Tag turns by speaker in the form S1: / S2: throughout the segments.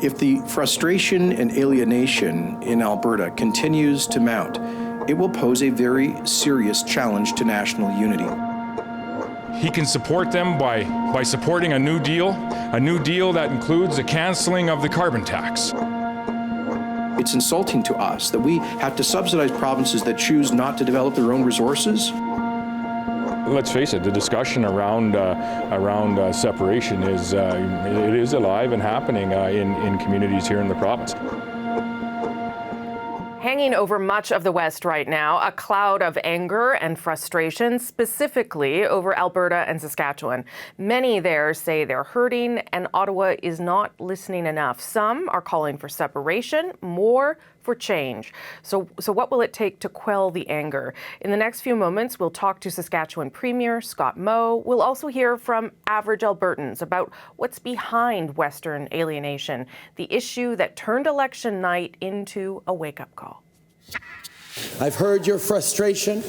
S1: If the frustration and alienation in Alberta continues to mount, it will pose a very serious challenge to national unity.
S2: He can support them by supporting a new deal that includes the canceling of the carbon tax.
S1: It's insulting to us that we have to subsidize provinces that choose not to develop their own resources.
S2: Let's face it, the discussion around separation is alive and happening in communities here in the province.
S3: Hanging over much of the West right now, a cloud of anger and frustration, specifically over Alberta and Saskatchewan. Many there say they're hurting and Ottawa is not listening enough. Some are calling for separation, more for change. So what will it take to quell the anger? In the next few moments, we'll talk to Saskatchewan Premier Scott Moe. We'll also hear from average Albertans about what's behind Western alienation, the issue that turned election night into a wake-up call.
S4: I've heard your frustration,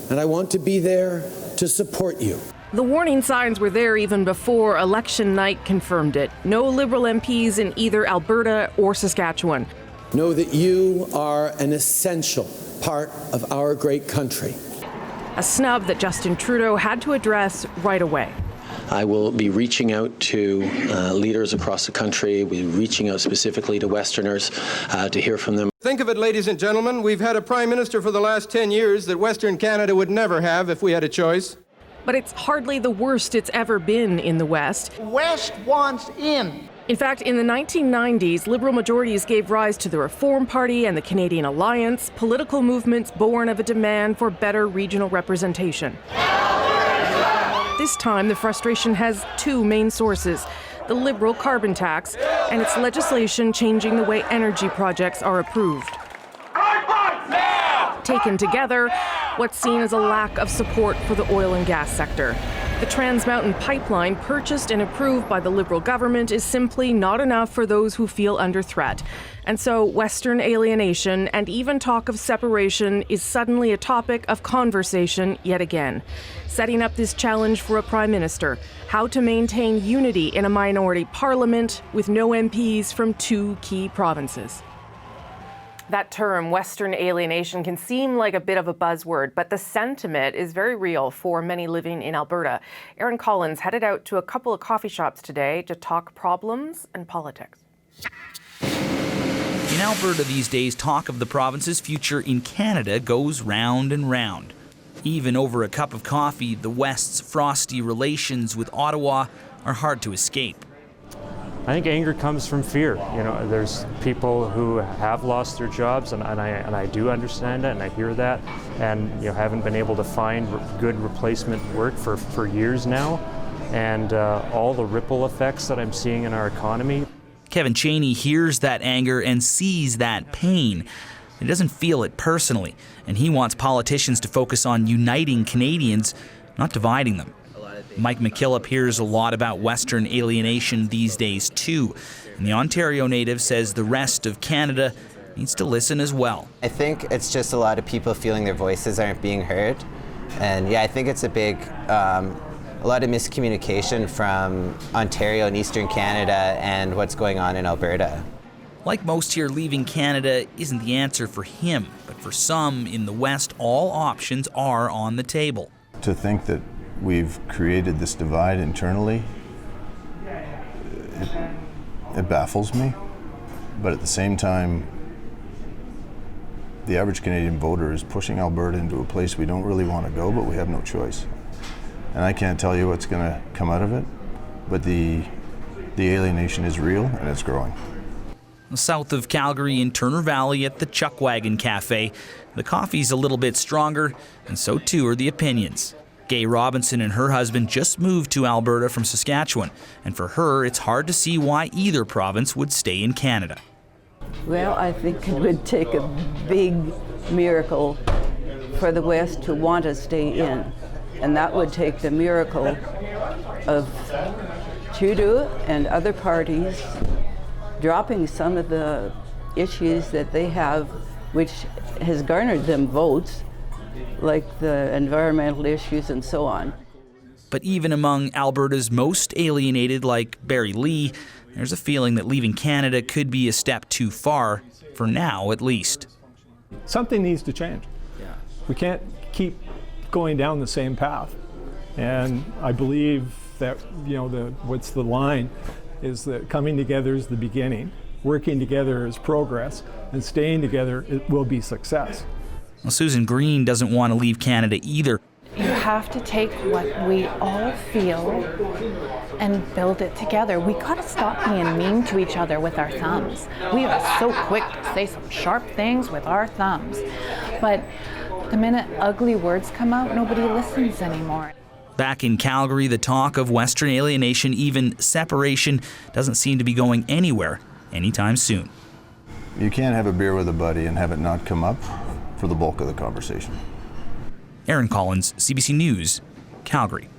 S4: and I want to be there to support you.
S3: The warning signs were there even before election night confirmed it. No Liberal MPs in either Alberta or Saskatchewan.
S4: Know that you are an essential part of our great country.
S3: A snub that Justin Trudeau had to address right away.
S5: I will be reaching out to leaders across the country. We'll be reaching out specifically to Westerners to hear from them.
S6: Think of it, ladies and gentlemen, we've had a Prime Minister for the last 10 years that Western Canada would never have if we had a choice.
S3: But it's hardly the worst it's ever been in the West.
S7: West wants in.
S3: In fact, in the 1990s, Liberal majorities gave rise to the Reform Party and the Canadian Alliance, political movements born of a demand for better regional representation. This time, the frustration has two main sources: the Liberal carbon tax and its legislation changing the way energy projects are approved. Taken together, what's seen as a lack of support for the oil and gas sector. The Trans Mountain pipeline, purchased and approved by the Liberal government, is simply not enough for those who feel under threat. And so Western alienation and even talk of separation is suddenly a topic of conversation yet again. Setting up this challenge for a Prime Minister: how to maintain unity in a minority parliament with no MPs from two key provinces. That term, Western alienation, can seem like a bit of a buzzword, but the sentiment is very real for many living in Alberta. Aaron Collins headed out to a couple of coffee shops today to talk problems and politics.
S8: In Alberta these days, talk of the province's future in Canada goes round and round. Even over a cup of coffee, the West's frosty relations with Ottawa are hard to escape.
S9: I think anger comes from fear. You know, there's people who have lost their jobs, and I do understand that, and I hear that, and haven't been able to find good replacement work for years now, and all the ripple effects that I'm seeing in our economy.
S8: Kevin Cheney hears that anger and sees that pain. He doesn't feel it personally, and he wants politicians to focus on uniting Canadians, not dividing them. Mike McKillop hears a lot about Western alienation these days too, and the Ontario native says the rest of Canada needs to listen as well.
S10: I think it's just a lot of people feeling their voices aren't being heard, and I think it's a lot of miscommunication from Ontario and Eastern Canada and what's going on in Alberta.
S8: Like most here, leaving Canada isn't the answer for him, but for some in the West, all options are on the table.
S11: To think that we've created this divide internally, it baffles me. But at the same time, the average Canadian voter is pushing Alberta into a place we don't really want to go, but we have no choice. And I can't tell you what's going to come out of it, but the alienation is real and it's growing.
S8: South of Calgary in Turner Valley at the Chuckwagon Cafe, the coffee's a little bit stronger, and so too are the opinions. Gay Robinson and her husband just moved to Alberta from Saskatchewan, and for her, it's hard to see why either province would stay in Canada.
S12: Well, I think it would take a big miracle for the West to want to stay in, and that would take the miracle of Trudeau and other parties dropping some of the issues that they have, which has garnered them votes, like the environmental issues and so on.
S8: But even among Alberta's most alienated, like Barry Lee, there's a feeling that leaving Canada could be a step too far, for now at least.
S13: Something needs to change. We can't keep going down the same path. And I believe that, what's the line is that coming together is the beginning, working together is progress, and staying together it will be success.
S8: Well, Susan Green doesn't want to leave Canada either.
S14: You have to take what we all feel and build it together. We gotta stop being mean to each other with our thumbs. We are so quick to say some sharp things with our thumbs, but the minute ugly words come out, nobody listens anymore.
S8: Back in Calgary, the talk of Western alienation, even separation, doesn't seem to be going anywhere anytime soon.
S11: You can't have a beer with a buddy and have it not come up for the bulk of the conversation.
S8: Aaron Collins, CBC News, Calgary.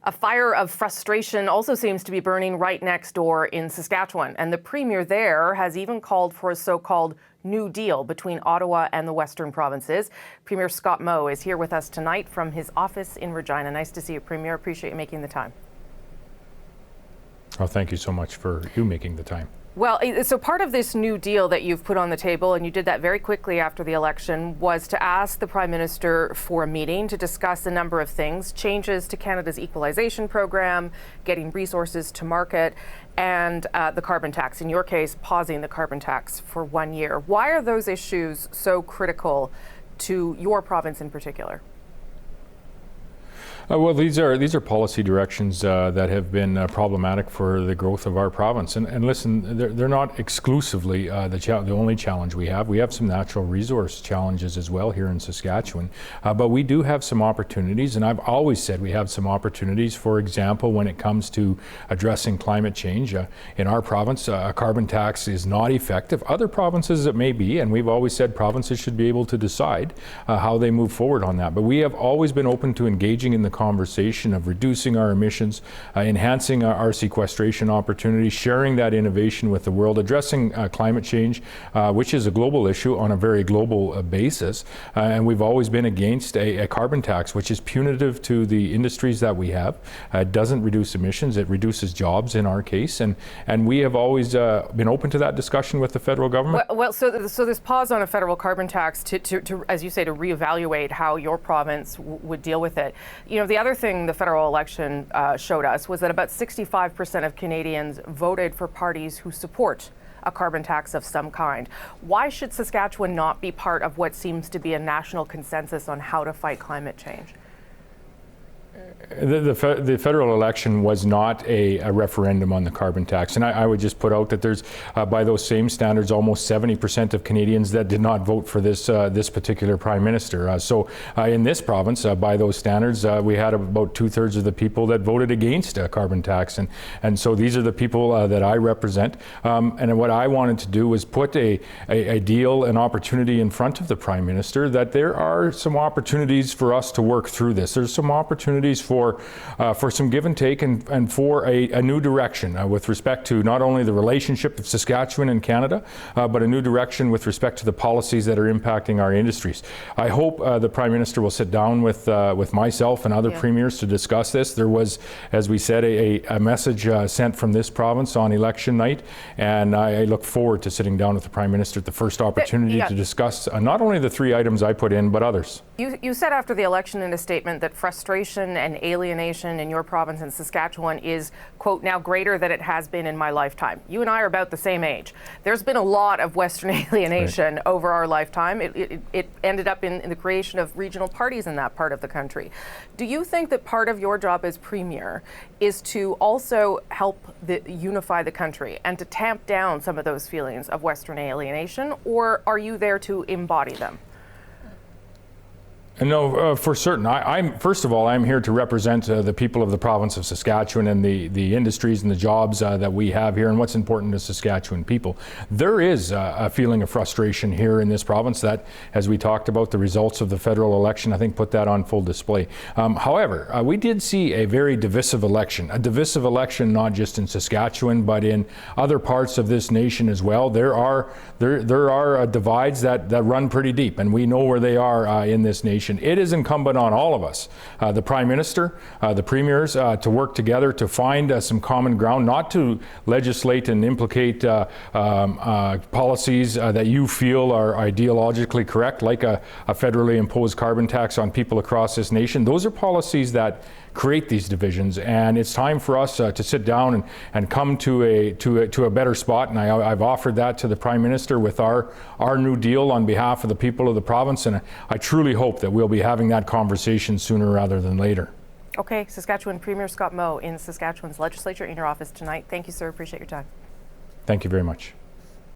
S3: A fire of frustration also seems to be burning right next door in Saskatchewan, and the premier there has even called for a so-called New Deal between Ottawa and the Western provinces. Premier Scott Moe is here with us tonight from his office in Regina. Nice to see you, Premier. Appreciate you making the time.
S2: Oh, thank you so much for you making the time.
S3: Well, so part of this New Deal that you've put on the table, and you did that very quickly after the election, was to ask the Prime Minister for a meeting to discuss a number of things: changes to Canada's equalization program, getting resources to market, and the carbon tax. In your case, pausing the carbon tax for 1 year. Why are those issues so critical to your province in particular?
S2: Well, these are policy directions that have been problematic for the growth of our province. And listen, they're not exclusively the only challenge we have. We have some natural resource challenges as well here in Saskatchewan. But we do have some opportunities, and I've always said we have some opportunities. For example, when it comes to addressing climate change, in our province, a carbon tax is not effective. Other provinces it may be, and we've always said provinces should be able to decide how they move forward on that. But we have always been open to engaging in the conversation of reducing our emissions, enhancing our sequestration opportunities, sharing that innovation with the world, addressing climate change, which is a global issue on a very global basis. And we've always been against a carbon tax, which is punitive to the industries that we have. It doesn't reduce emissions, it reduces jobs in our case. And we have always been open to that discussion with the federal government.
S3: Well, so this pause on a federal carbon tax to as you say, to reevaluate how your province would deal with it. The other thing the federal election showed us was that about 65% of Canadians voted for parties who support a carbon tax of some kind. Why should Saskatchewan not be part of what seems to be a national consensus on how to fight climate change?
S2: The federal election was not a referendum on the carbon tax, and I would just put out that there's, by those same standards, almost 70% of Canadians that did not vote for this particular Prime Minister. So in this province, by those standards, we had about 2/3 of the people that voted against a carbon tax, and so these are the people that I represent. And what I wanted to do was put a deal, an opportunity in front of the Prime Minister that there are some opportunities for us to work through this. There's some opportunities for some give and take and for a new direction with respect to not only the relationship of Saskatchewan and Canada, but a new direction with respect to the policies that are impacting our industries. I hope the Prime Minister will sit down with myself and other premiers to discuss this. There was, as we said, a message sent from this province on election night, and I look forward to sitting down with the Prime Minister at the first opportunity to discuss not only the 3 items I put in, but others.
S3: You said after the election in a statement that frustration and alienation in your province in Saskatchewan is, quote, now greater than it has been in my lifetime. You and I are about the same age. There's been a lot of Western alienation over our lifetime. It ended up in the creation of regional parties in that part of the country. Do you think that part of your job as Premier is to also help unify the country and to tamp down some of those feelings of Western alienation, or are you there to embody them?
S2: No, for certain. First of all, I'm here to represent the people of the province of Saskatchewan and the industries and the jobs that we have here and what's important to Saskatchewan people. There is a feeling of frustration here in this province that, as we talked about, the results of the federal election, I think, put that on full display. However, we did see a very divisive election not just in Saskatchewan, but in other parts of this nation as well. There are divides that run pretty deep, and we know where they are in this nation. nation. It is incumbent on all of us, the Prime Minister, the Premiers, to work together to find some common ground, not to legislate and implicate policies that you feel are ideologically correct, like a federally imposed carbon tax on people across this nation. Those are policies that create these divisions, and it's time for us to sit down and come to a better spot. And I've offered that to the Prime Minister with our new deal on behalf of the people of the province, and I truly hope that we'll be having that conversation sooner rather than later.
S3: Okay, Saskatchewan Premier Scott Moe in Saskatchewan's legislature in your office tonight. Thank you, sir. Appreciate your time.
S2: Thank you very much.